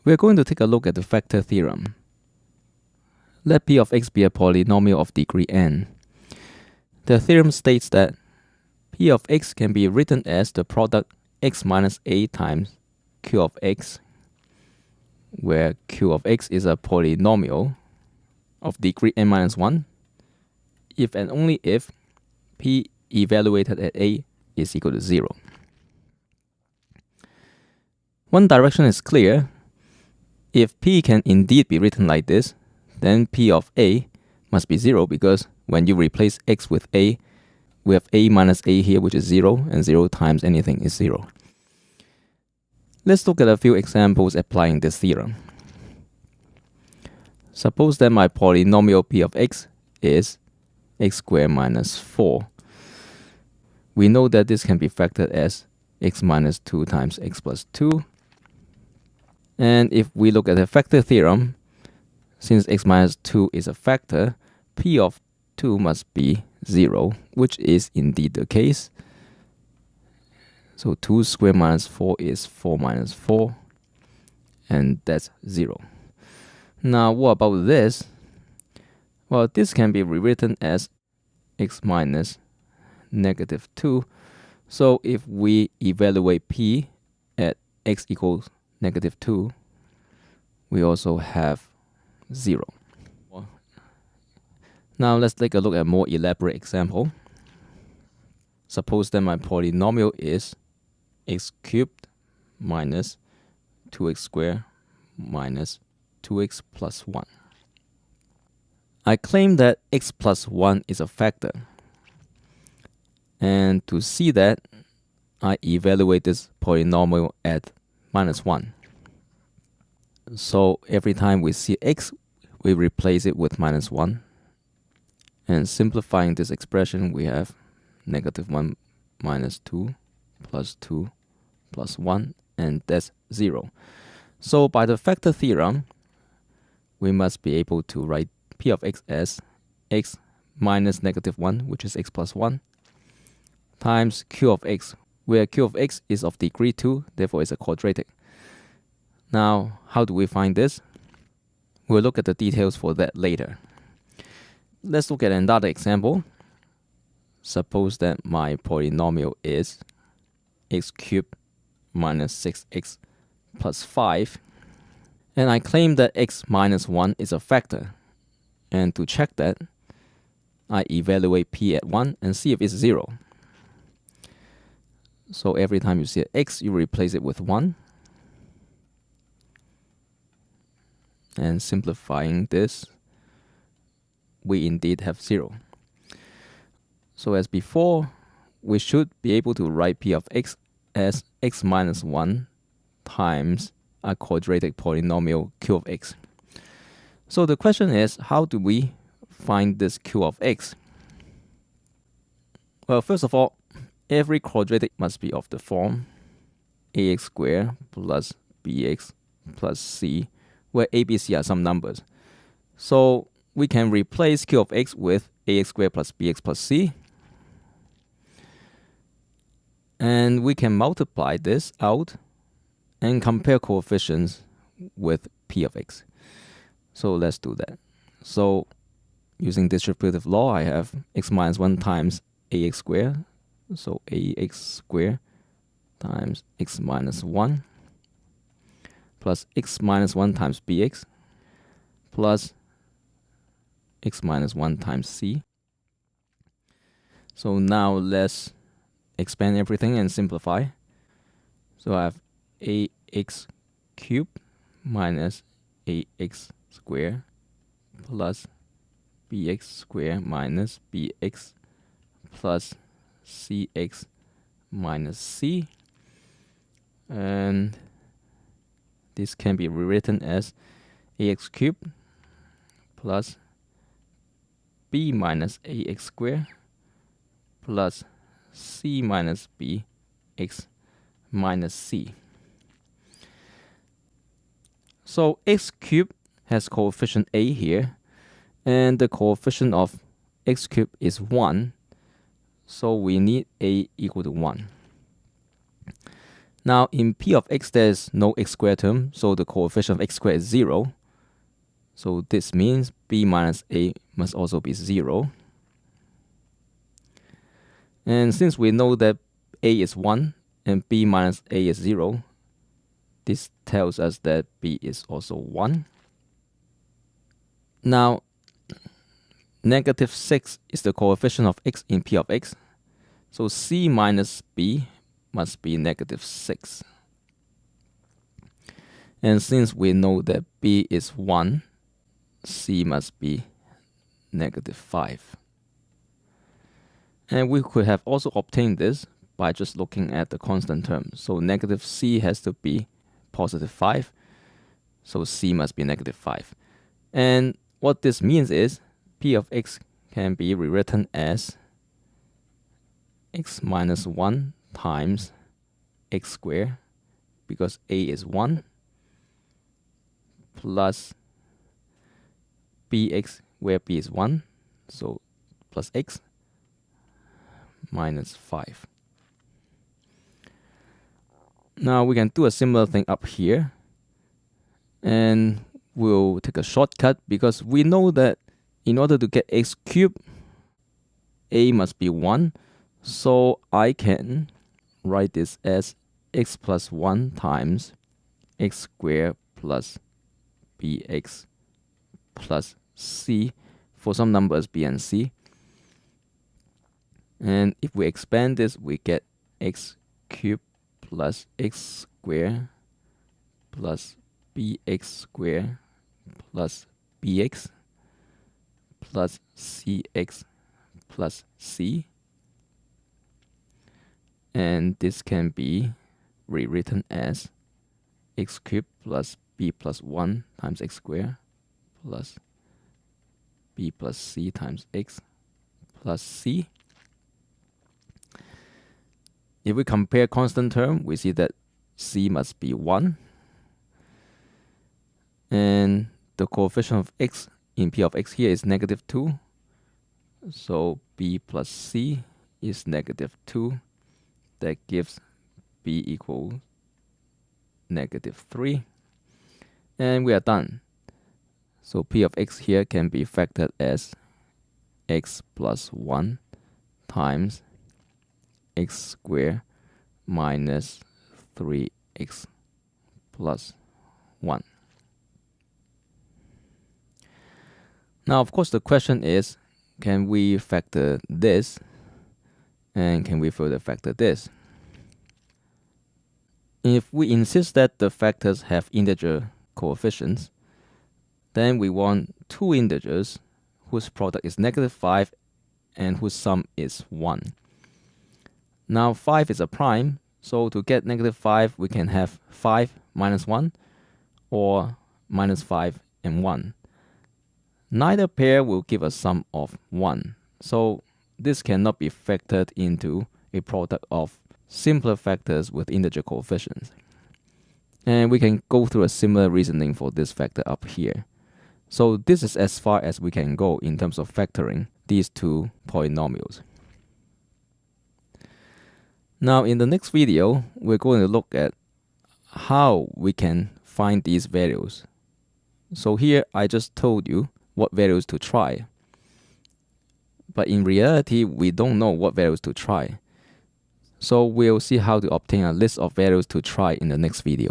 We're going to take a look at the factor theorem. Let p of x be a polynomial of degree n. The theorem states that p of x can be written as the product x minus a times q of x, where q of x is a polynomial of degree n minus 1, if and only if p evaluated at a is equal to 0. One direction is clear. If p can indeed be written like this, then p of a must be 0, because when you replace x with a, we have a minus a here, which is 0, and 0 times anything is 0. Let's look at a few examples applying this theorem. Suppose that my polynomial p of x is x squared minus 4. We know that this can be factored as x minus 2 times x plus 2. And if we look at the factor theorem, since x minus 2 is a factor, p of 2 must be 0, which is indeed the case. So 2 squared minus 4 is 4 minus 4, and that's 0. Now, what about this? Well, this can be rewritten as x minus negative 2. So if we evaluate p at x equals negative 2, we also have 0. Now let's take a look at a more elaborate example. Suppose that my polynomial is x cubed minus 2x squared minus 2x plus 1. I claim that x plus 1 is a factor. And to see that, I evaluate this polynomial at minus 1. So every time we see x, we replace it with minus 1. And simplifying this expression, we have negative 1 minus 2 plus 2 plus 1, and that's 0. So by the factor theorem, we must be able to write p of x as x minus negative 1, which is x plus 1, times q of x, where q of x is of degree 2, therefore it's a quadratic. Now, how do we find this? We'll look at the details for that later. Let's look at another example. Suppose that my polynomial is x cubed minus 6x plus 5. And I claim that x minus 1 is a factor. And to check that, I evaluate p at 1 and see if it's 0. So every time you see an x, you replace it with 1. And simplifying this, we indeed have 0. So as before, we should be able to write p of x as x minus 1 times a quadratic polynomial q of x. So the question is, how do we find this q of x? Well, first of all, every quadratic must be of the form ax squared plus bx plus c, where a, b, c are some numbers. So we can replace q of x with ax squared plus bx plus c. And we can multiply this out and compare coefficients with p of x. So let's do that. So using distributive law, I have x minus 1 times ax squared. So ax squared times x minus 1 plus x minus 1 times bx plus x minus 1 times c. So now let's expand everything and simplify. So I have ax cubed minus ax squared plus bx squared minus bx plus cx minus c. And this can be rewritten as ax cubed plus b minus ax squared plus c minus bx minus c. So x cubed has coefficient a here, and the coefficient of x cubed is 1, so we need a equal to 1. Now in P of x there's no x squared term, so the coefficient of x squared is 0. So this means b minus a must also be 0. And since we know that a is 1 and b minus a is 0, this tells us that b is also 1. Now, negative 6 is the coefficient of x in P of x. So c minus b must be negative 6. And since we know that b is 1, c must be negative 5. And we could have also obtained this by just looking at the constant term. So negative c has to be positive 5. So c must be negative 5. And what this means is P of x can be rewritten as x minus 1 times x squared, because a is 1, plus bx, where b is 1, so plus x minus 5. Now we can do a similar thing up here, and we'll take a shortcut because we know that in order to get x cubed, a must be 1. So I can write this as x plus 1 times x squared plus bx plus c for some numbers b and c. And if we expand this, we get x cubed plus x squared plus bx squared plus bx plus cx plus c. And this can be rewritten as x cubed plus b plus 1 times x squared plus b plus c times x plus c. If we compare constant term, we see that c must be 1. And the coefficient of x in P of x here is negative 2. So b plus c is negative 2. That gives b equal negative 3. And we are done. So P of x here can be factored as x plus 1 times x squared minus 3x plus 1. Now, of course, the question is, can we factor this? And can we further factor this? If we insist that the factors have integer coefficients, then we want two integers whose product is negative 5 and whose sum is 1. Now 5 is a prime, so to get negative 5, we can have 5 minus 1 or minus 5 and 1. Neither pair will give a sum of 1, so this cannot be factored into a product of simpler factors with integer coefficients. And we can go through a similar reasoning for this factor up here. So this is as far as we can go in terms of factoring these two polynomials. Now in the next video, we're going to look at how we can find these values. So here I just told you what values to try. But in reality, we don't know what values to try. So we'll see how to obtain a list of values to try in the next video.